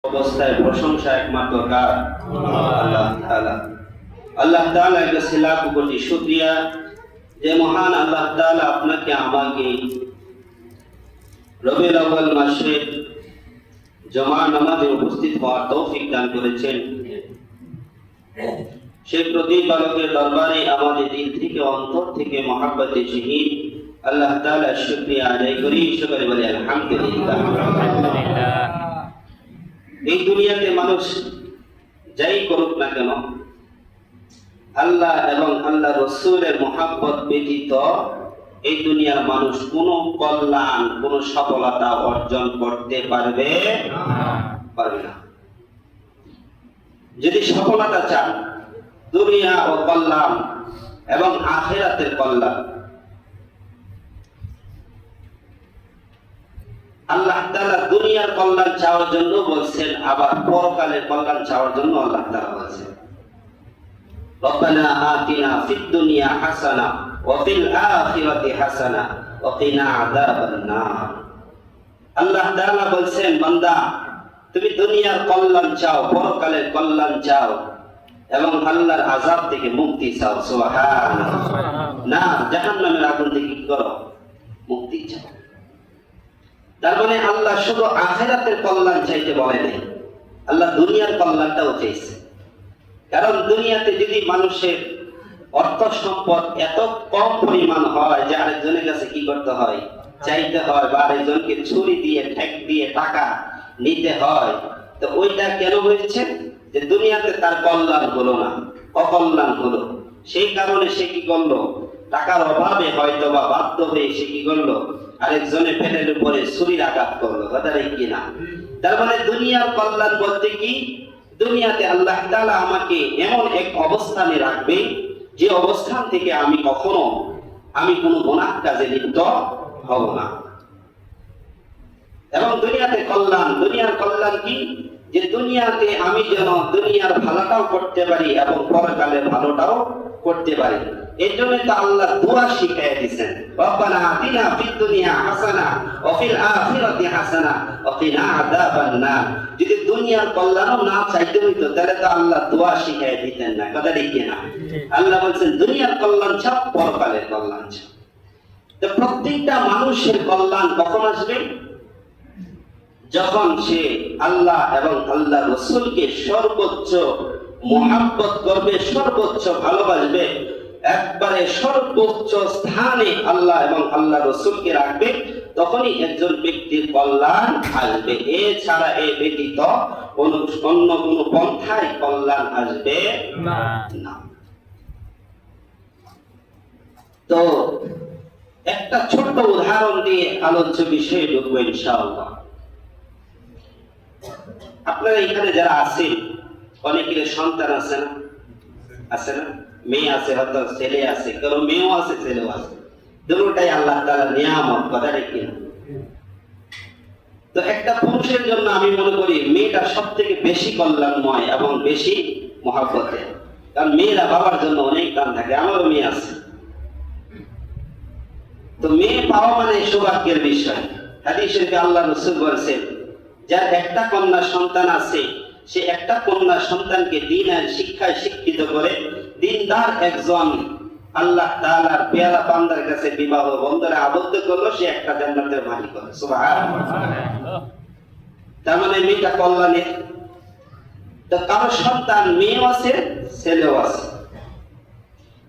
অবস্থায় প্রশংসা একমাত্র কার? আল্লাহ তাআলা। আল্লাহ তাআলার কাছে লাখ কোটি শুকরিয়া যে মহান আল্লাহ তাআলা আপনাকে আমাকে রবিউল আউয়াল মাসে জুমা নামাজে উপস্থিত হওয়ার তৌফিক দান করেছেন। সেই প্রতিপালকের দরবারে আমাদের দিল থেকে অন্তর থেকে মহব্বতে শহীদ আল্লাহ তাআলার শুকরিয়া আদায় করি। সকলে বলি আলহামদুলিল্লাহ। এই দুনিয়াতে মানুষ যাই করুক না কেন, আল্লাহ এবং আল্লাহ রসুলের মহব্বত ব্যতীত এই দুনিয়ার মানুষ কোনো কল্যাণ, কোনো সফলতা অর্জন করতে পারবে না। যদি সফলতা চান, দুনিয়া ও কল্যাণ এবং আখিরাতের কল্যাণ, আল্লাহ তাআলা দুনিয়ার কল্যাণ চাওয়ার জন্য বলছেন, আবার পরকালের কল্যাণ চাওয়ার জন্য আল্লাহ তাআলা বলছেন, রব্বানা আতিনা ফিদ দুনিয়া হাসানা ওয়া ফিল আখিরাতি হাসানা ওয়া কিনা আযাবান নার। আল্লাহ তাআলা বলছেন, বান্দা তুমি দুনিয়ার কল্যাণ চাও, পরকালের কল্যাণ চাও এবং আল্লাহর আযাব থেকে মুক্তি চাও। সুবহানাল্লাহ। না, জাহান্নামের আগুন থেকে কি করো? মুক্তি চাও। তার মানে আল্লাহ শুধু আখিরাতের কল্যাণ চাইতে বলে নাই, আল্লাহ দুনিয়ার কল্যাণটাও চাইছে। কারণ দুনিয়াতে যদি মানুষের অর্থ সম্পদ এত কম পরিমাণ হয় যে আরেকজনের কাছে কি করতে হয়? চাইতে হয়, বা আরেকজনকে ছুরি দিয়ে ঠেক দিয়ে টাকা নিতে হয়, তো ওইটা কেন হয়েছে? যে দুনিয়াতে তার কল্যাণ হলো না, অকল্যাণ হলো। সেই কারণে সে কি করলো? টাকার অভাবে হয়তো বা বাধ্য হয়ে সে কি করলো? আরেকজনের পেটের উপরে ছুরির আঘাত করলো। কথাটা কি না? তার মানে দুনিয়ার কল্যাণ বলতে কি, দুনিয়াতে আল্লাহ তাআলা আমাকে এমন এক অবস্থানে রাখবে যে অবস্থান থেকে আমি কখনো কোনো গুনাহ কাজে লিপ্ত হব না। এবং দুনিয়াতে কল্যাণ, দুনিয়ার কল্যাণ কি? যে দুনিয়াতে আমি যেন দুনিয়ার ভালোটাও করতে পারি এবং পরকালের ভালোটাও করতে পারি। এই জন্য তো আল্লাহ দোয়া শিখিয়ে দিয়েছেন, রব্বানা আতিনা ফিদ দুনিয়া হাসানা ওয়া ফিল আখিরাতি হাসানা ওয়া কিনা আযাবান নার। যদি দুনিয়ার কল্যাণ না চাইতে হইতো তাহলে তো আল্লাহ দোয়া শিখিয়ে দিতেন না। কথা ঠিক না? আল্লাহ বলেন দুনিয়ার কল্যাণ চাও, পরকালের কল্যাণ চাও। তো প্রত্যেকটা মানুষের কল্যাণ কখন আসবে? যখন সে আল্লাহ এবং আল্লাহ রাসূলকে সর্বোচ্চ মুহাব্বত করবে, সর্বোচ্চ ভালোবাসবে, একবারে সর্বোচ্চ স্থানে আল্লাহ এবং আল্লাহ রাসূলকে রাখবে, তখনই একজন ব্যক্তির কল্যাণ আসবে। এছাড়া এ ব্যতীত অন্য কোনো পন্থায় কল্যাণ আসবে না। তো একটা ছোট্ট উদাহরণ দিয়ে আলোচ্য বিষয়ে ঢুকবো ইনশাআল্লাহ। আপনারা এখানে যারা আছেন, অনেকের সন্তান আছে না? আছে না? মেয়ে আছে, হয়তো ছেলে আছে, কারো মেয়েও আছে, ছেলেও আছে। দুটোটাই আল্লাহ তাআলার নিয়ামত। কথাটা কি না? তো একটা পুরুষের জন্য আমি মনে করি মেয়েটা সব থেকে বেশি কল্যাণময় এবং বেশি মহব্বতের। কারণ মেয়েরা বাবার জন্য অনেক টান থাকে। আমারও মেয়ে আছে। তো মেয়ে পাওয়া মানে সৌভাগ্যের বিষয়। হাদিস শরীফে আল্লাহ রাসূল বলেছেন, যার একটা কন্যা সন্তান আছে, সে একটা কন্যা সন্তানকে দ্বীনের শিক্ষায় শিক্ষিত করে দ্বীনদার একজন আল্লাহ তাআলার পেয়ারা বান্দার কাছে বিবাহ বন্ধনে আবদ্ধ করলো, সে একটা জান্নাতের মালিক হবে। সুবহানাল্লাহ। তার মানে মেয়েটা কল্যাণের। তো কারো সন্তান মেয়েও আছে, ছেলেও আছে।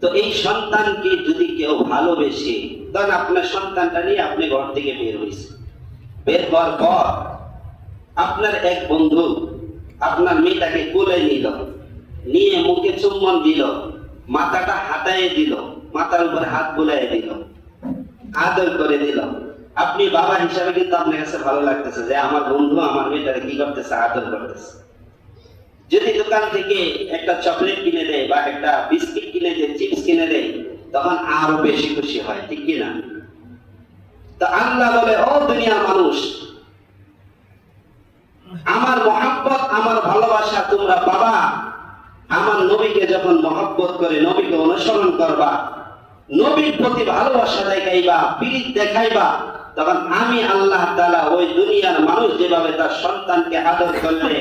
তো এই সন্তানকে যদি কেউ ভালোবেসে, ধরেন আপনার সন্তানটা নিয়ে আপনি ঘর থেকে বের হয়েছে, বের হওয়ার পর আপনার এক বন্ধু আপনার মেয়েটাকে কোলে নিল, নিয়ে মুখে চুম্বন দিল, মাথাটা হাতায়ে দিল, মাথার উপরে হাত বুলাইয়ে দিল, আদর করে দিল। আপনি বাবা হিসাবে কিন্তু আপনার কাছে ভালো লাগতেছে যে আমার বন্ধু আমার মেয়েটাকে কি করতেছে? আদর করতেছে। যদি দোকান থেকে একটা চকলেট কিনে দেয় বা একটা বিস্কিট কিনে দেয়, চিপস কিনে দেয়, তখন আরো বেশি খুশি হয়। ঠিক কি না? তো আল্লাহ বলে, ও দুনিয়ার মানুষ, আমার মহব্বত, আমার ভালোবাসা তোমরা পাবা আমার নবীকে যখন মহব্বত করে নবীকে অনুসরণ করবা, নবীর প্রতি ভালোবাসা দেখাইবা, পীড়িত দেখাইবা, তখন আমি আল্লাহ তাআলা ওই দুনিয়ার মানুষ যেভাবে তার সন্তানকে আদর করলে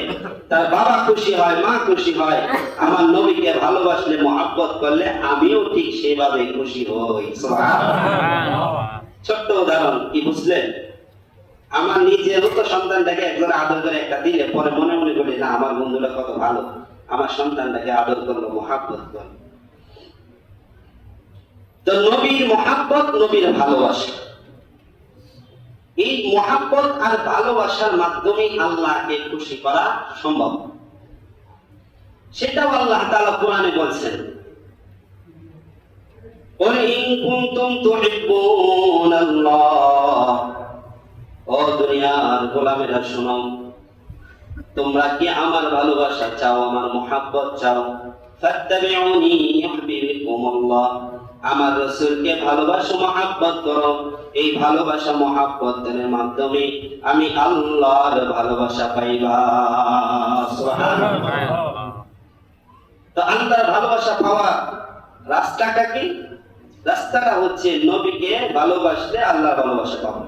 তার বাবা খুশি হয়, মা খুশি হয়, আমার নবীকে ভালোবাসলে মহব্বত করলে আমিও ঠিক সেভাবে খুশি হই। সুবহানাল্লাহ। ছোট্ট উদাহরণ, কি বুঝলেন? আমার নিজেরও তো সন্তানটাকে একজন আদর করে একটা দিলে পরে মনে মনে করি না আমার বন্ধুরা কত ভালো, আমার সন্তানটাকে আদর করলো, মহব্বত করলো। তো নবীর মহব্বত, নবীর ভালোবাসা, এই মহব্বত আর ভালোবাসার মাধ্যমে আল্লাহকে খুশি করা সম্ভব। সেটাও আল্লাহ তাআলা কোরআনে বলছেন, قُلْ إِن كُنتُمْ تُحِبُّونَ اللَّهَ, ও দুনিয়ার গোলামেরা শোনো, তোমরা কি আমার ভালোবাসা চাও, আমার মহব্বত চাও, ফাত্তাবিউনি ইউহিব্বুকুমুল্লাহ, আমার রাসূলকে ভালোবাসো, মহব্বত করো। এই ভালোবাসা মহব্বতের মাধ্যমে আমি আল্লাহর ভালোবাসা পাইবা। সুবহানাল্লাহ। তো আল্লাহর ভালোবাসা পাওয়ার রাস্তাটা কি? রাস্তাটা হচ্ছে নবীকে ভালোবাসলে আল্লাহর ভালোবাসা পাবো।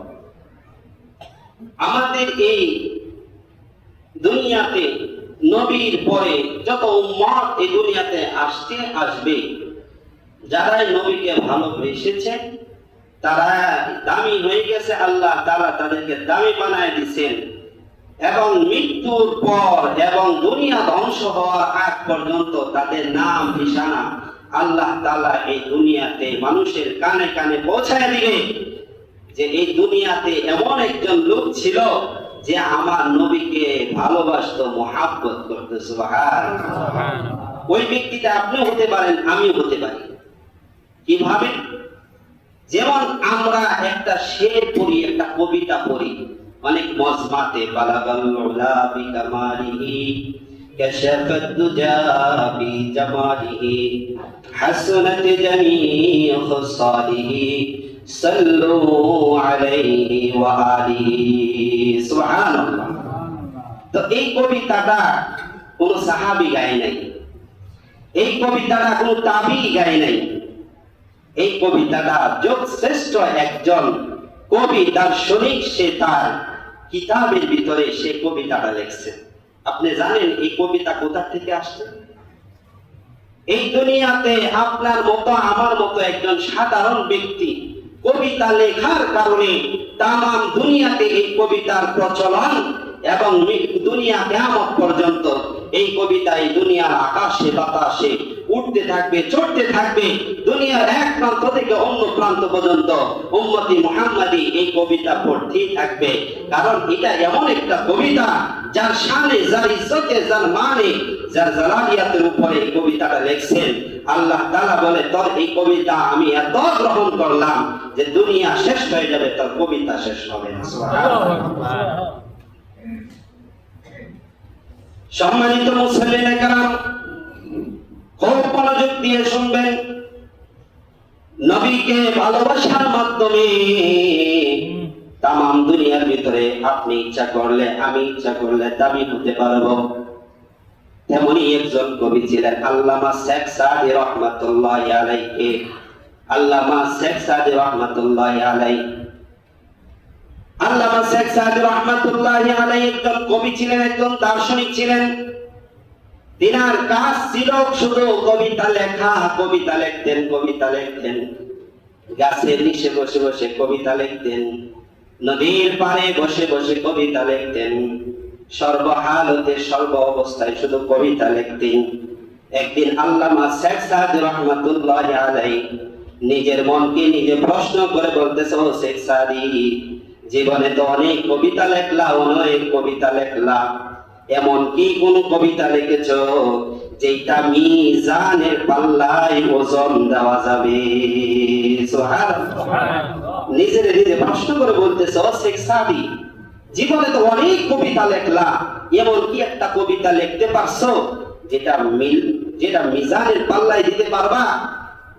আমাদের এই দুনিয়াতে নবীর পরে যত উম্মত এই দুনিয়াতে আসবে, যারাই নবীকে ভালোবেসেছে তারা দামি হয়ে গেছে, আল্লাহ তাআলা তাদেরকে দামি বানায় দিয়েছেন। এবং মৃত্যুর পর এবং দুনিয়া ধ্বংস হওয়ার আগ পর্যন্ত তাদের নাম নিশানা আল্লাহ তাআলা এই দুনিয়াতে মানুষের কানে কানে পৌঁছায় দিবে যে এই দুনিয়াতে এমন একজন লোক ছিল যে আমার নবীকে ভালোবাসতো, মহব্বত করতো। সুবহানাল্লাহ। ওই ব্যক্তিটা আপনিও হতে পারেন, আমিও হতে পারি। কিভাবে? যেমন আমরা একটা শের পড়ি, একটা কবিতা পড়ি অনেক মজমাতে, বালাগাল উলা বিকামালিহি কাশাফাত দুজা বিজামালিহি হাসনাত জামিউ খুসালিহি সাল্লু আলাইহি ওয়া আলিহি। সুবহানাল্লাহ। তো এই কবিতাটা কোন সাহাবী গায় নাই, এই কবিতাটা কোন তাবিঈ গায় নাই, এই কবিতাটা যোগশ্রেষ্ঠ একজন কবি দার্শনিক সে তার কিতাবের ভিতরে সে কবিতাটা লিখছে। আপনি জানেন এই কবিতা কোথা থেকে আসছে? এই দুনিয়াতে আপনার মতো আমার মতো একজন সাধারণ ব্যক্তি কবিতা লেখার কারণে তামাম দুনিয়াতে এই কবিতার প্রচলন এবং দুনিয়া কিয়ামত পর্যন্ত এই কবিতা এই দুনিয়ার আকাশে বাতাসে উঠতে থাকবে, চড়তে থাকবে। দুনিয়ার এক প্রান্ত থেকে অন্য প্রান্ত পর্যন্ত উম্মতি মুহাম্মাদি এই কবিতা পড়তেই থাকবে। কারণ এটা এমন একটা কবিতা যার শানে, যার ইজ্জতে, যার মানে, যার জালালিয়াতের উপরে এই কবিতাটা লিখছেন। আল্লাহ তাআলা বলে, তোর এই কবিতা আমি এত গ্রহণ করলাম যে দুনিয়া শেষ হয়ে যাবে, তোর কবিতা শেষ হবে না। সুবহানাল্লাহ। সম্মানিত মুসলিম کرام, খুব মনোযোগ দিয়ে শুনবেন। নবীকে ভালোবাসার মাধ্যমে তামাম দুনিয়ার ভিতরে আপনি ইচ্ছা করলে, আমি ইচ্ছা করলে দামি হতে পারবো। তেমনি একজন কবি ছিলেন আল্লামা শেখ সাদী রহমাতুল্লাহি আলাইহি। আল্লামা শেখ সাদী রহমাতুল্লাহি আলাইহি, আল্লামা শেখ সাদী রহমাতুল্লাহি আলাইহি একজন কবি ছিলেন, একজন দার্শনিক ছিলেন। তিনার কাজ ছিল শুধু কবিতা লেখা, কবিতা লিখতেন, কবিতা লিখতেন। গাছের নিচে বসে বসে কবিতা লিখতেন, নদীর পাড়ে বসে বসে কবিতা লিখতেন, সর্বহালতে সর্ব অবস্থায় শুধু কবিতা লিখতেন। একদিন আল্লামা শেখ সাদী রহমাতুল্লাহি আলাইহি নিজের মনকে নিজে প্রশ্ন করে বলতেছে, ও শেখ সাদী, জীবনে তো অনেক কবিতা লেখলা, অনেক কবিতা লেখলা, এমন কি কোন কবিতা লিখেছো যেটা মিজানের পাল্লায় ওজন দেওয়া যাবে? সুবহানাল্লাহ। নিজের নিজে প্রশ্ন করে বলতেছে, ও শেখ সাদী, জীবনে তো অনেক কবিতা লেখলা, এমন কি একটা কবিতা লিখতে পারছো যেটা মিজানের পাল্লায় দিতে পারবা,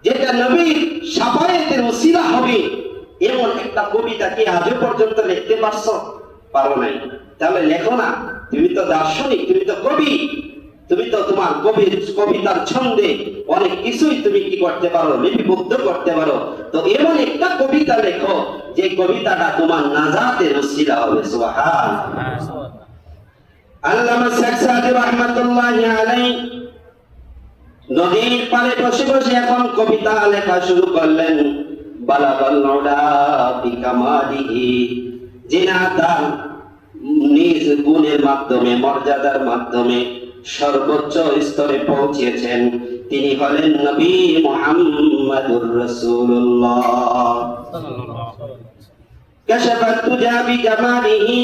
যেটা নবীর শাফায়াতের ওসিলা হবে? এমন একটা কবিতা কি আজও পর্যন্ত লিখতে পারছো? পারো নাই। তাহলে লেখো না, তুমি তো দার্শনিক, তুমি তো কবি, তুমি তো তোমার কবিতার ছন্দে অনেক কিছুই তুমি কি করতে পারো, লিপিবদ্ধ করতে পারো। তো এমন একটা কবিতা লেখো যে কবিতাটা তোমার নাজাতের ওসিলা হবে। সুবহানাল্লাহ। আল্লামা শেখ সাদী রাহমাতুল্লাহি আলাইহি নদীর পাড়ে বসে বসে এখন কবিতা লেখা শুরু করলেন। বালাগাল উলা বিকামালিহি, যিনি তার নিজ গুণের মাধ্যমে, মর্যাদার মাধ্যমে সর্বোচ্চ স্তরে পৌঁছেছেন, তিনি হলেন নবী মুহাম্মদুর রাসূলুল্লাহ সাল্লাল্লাহু আলাইহি ওয়াসাল্লাম। কাশাফাত তুজা বিজামালিহি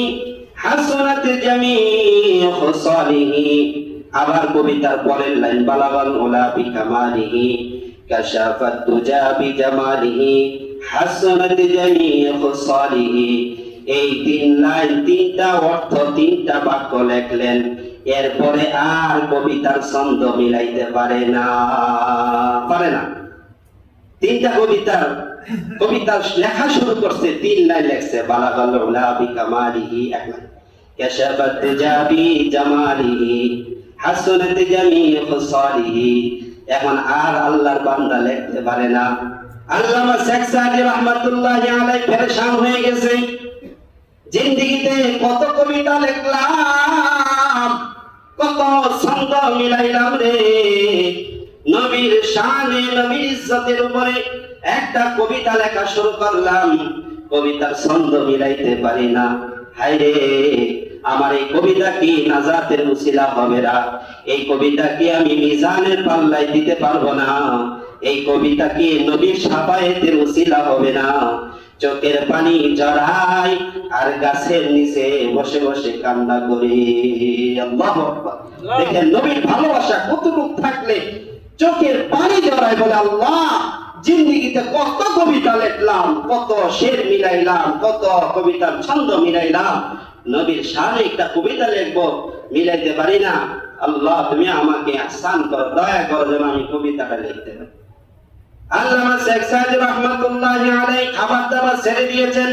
হাসানাত জামিউ খুসালিহি। আবার কবিতার পরের লাইন, বালাগাল উলা বিকামালিহি কাশাফাত তুজা বিজামালিহি হাসানাত জামিউ খুসালিহি। এই তিন লাইন, তিনটা অর্থ, তিনটা বাক্য লেখলেন। এরপরে আর কবিতার ছন্দ মিলাইতে পারে না। তিনটা কবিতা লেখা শুরু করছে, তিন লাইন লেখছে। বালাগাল উলা বিকামালিহি এক লাইন, কাশাফাত তুজা বিজামালিহি হাসানাত জামিউ খুসালিহি। এখন আর আল্লাহর বান্দা লিখতে পারে না। আল্লামা শেখ সাদী রাহমাতুল্লাহি আলাইহি পেরেশান হয়ে গেছে। জিন্দেগিতে কত কবিতা লিখলাম, কত ছন্দ মিলাইলাম রে, নবীর শানে, নবীর ইজ্জতের উপরে একটা কবিতা লেখা শুরু করলাম, কবিতার ছন্দ মিলাইতে পারি না। হায় রে, আমার এই কবিতা কি নাজাতের উসিলা হবে না? এই কবিতা কি আমি মিজানের পাল্লায় দিতে পারবো না? এই কবিতা কি নবীর শাফায়েতের উসিলা হবে না? চোখের পানি জড়াই আর গাছের নিচে বসে বসে কান্না করি। আল্লাহু আকবার। দেখেন নবীর ভালোবাসা কতটুকু থাকলে চোখের পানি জড়াই বলে, আল্লাহ জিন্দেগিতে কত কবিতা লিখলাম, কত শের মিলাইলাম, কত কবিতার ছন্দ মিলাইলাম, নবীর শানে একটা কবিতা লিখবো, মিলাইতে পারি না। আল্লাহ তুমি আমাকে আহসান করো, দয়া করো যেন আমি কবিতাটা লিখতে পারি। আল্লামা শেখ সাদী রাহমাতুল্লাহি আলাইহি খাবার দাবার ছেড়ে দিয়েছেন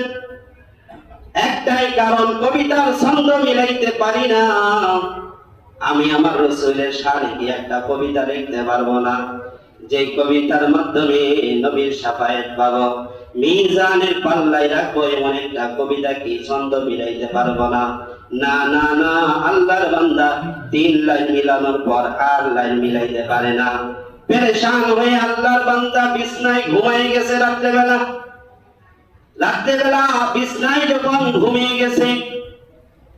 একটাই কারণ, কবিতার ছন্দ মিলাইতে পারি না। আমি আমার রাসূলের শানে কি একটা কবিতা লিখতে পারবো না, যে কবিতার মাধ্যমে নবীর শাফায়েত পাবো, মিজানের পাল্লায় রাখবো, এমন একটা কবিতা কি ছন্দ মিলাইতে পারবো না। না না না, আল্লাহর বান্দা তিন লাইন মিলানোর পর আর লাইন মিলাইতে পারে না। পেরেশান হয়ে আল্লাহর বান্দা বিছনায় ঘুমিয়ে গেছে। রাত্রেবেলা বিছনায় যখন ঘুমিয়ে গেছে,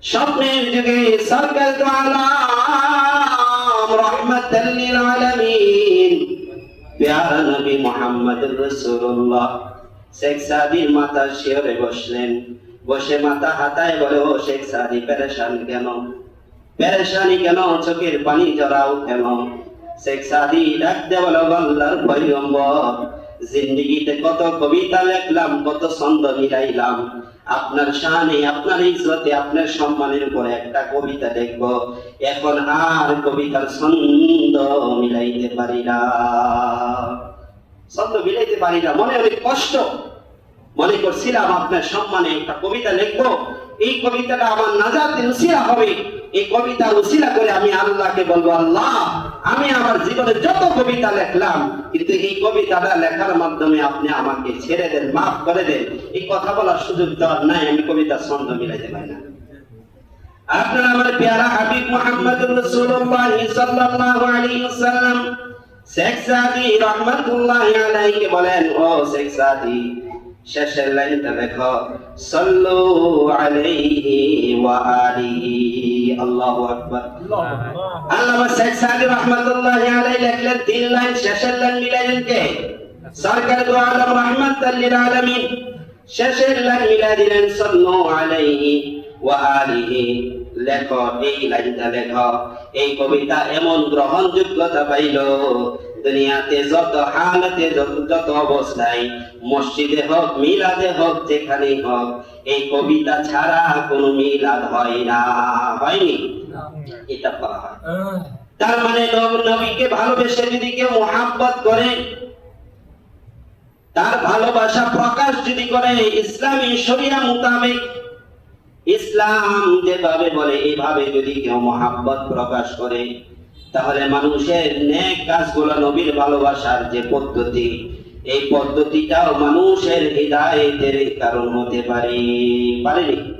স্বপ্নের যুগে সরকার দু আলাম রাহমাতাল লিল আলামিন প্যারা নবী মুহাম্মদুর রাসূলুল্লাহ শেখ সাদীর মাথা শিওরে বসলেন। বসে মাথা হাতায় বলে, ও শেখ সাদী পেরেশানি কেন, চোখের পানি জড়াও কেন? শেখ সাদী ডাকতে বলে, আল্লাহর পয়গম্বর, জিন্দেগিতে কত কবিতা লিখলাম, কত ছন্দ মিলাইলাম, আপনার শানে, আপনার ইজ্জতে, আপনার সম্মানের উপরে একটা কবিতা লিখব, এখন আর কবিতার ছন্দ মিলাইতে পারি না। মনে অনেক কষ্ট, মনে করছিলাম আপনার সম্মানে একটা কবিতা লিখবো, এই কবিতাটা আমার নাজাতের উসিলা হবে, এই কবিতার উসিলা করে আমি আল্লাহকে বলবো, আল্লাহ আমি আমার জীবনে যত কবিতা লিখলাম, কিন্তু এই কবিতাটা লেখার মাধ্যমে আপনি আমাকে ছেড়ে দেন, মাফ করে দেন, এই কথা বলার সুযোগ দেওয়ার নাই, আমি কবিতার ছন্দ মিলাইতে পারি না। আপনারা আমার প্যারা হাবিব মুহাম্মদুর রাসূলুল্লাহ সাল্লাল্লাহু আলাইহি ওয়াসাল্লাম শেখ সাদী রাহমাতুল্লাহি আলাইহি বলেন, ও শেখ সাদী শেষের লাইনটা দেখো, সাল্লু আলাইহি ওয়া আলিহি। আল্লাহু আকবার। আল্লামা শেখ সাদী রাহমাতুল্লাহি আলাইহি লিখলেন তিন লাইন, শেষের লাইন মিলাইলেন কে? সরকার দু আলম রাহমাতাল লিল আলামিন। শেষের লাইন মিলাই দিলেন সাল্লু আলাইহি ওয়া আলিহি। লেখো, এই লাইনটা লেখো। এই কবিতা এমন গ্রহণযোগ্যতা পাইল, দুনিয়াতে যত হালতে, যত অবস্থায়, মসজিদে হোক, মিলাদে হোক, যেখানেই হোক, এই কবিতা ছাড়া কোনো মিলাদ হয় না, হয়নি? এটা বলা হয়। তার মানে নবীকে ভালোবেসে যদি কেউ মুহাব্বত করে, তার ভালোবাসা প্রকাশ যদি করে ইসলামী শরিয়া মোতাবেক, ইসলাম যেভাবে বলে এইভাবে যদি কেউ মুহাব্বত প্রকাশ করে, তাহলে মানুষের নেক কাজগুলো নবীর ভালোবাসার যে পদ্ধতি, এই পদ্ধতিটাও মানুষের হৃদায়তের কারণ হতে পারে, পারেনি?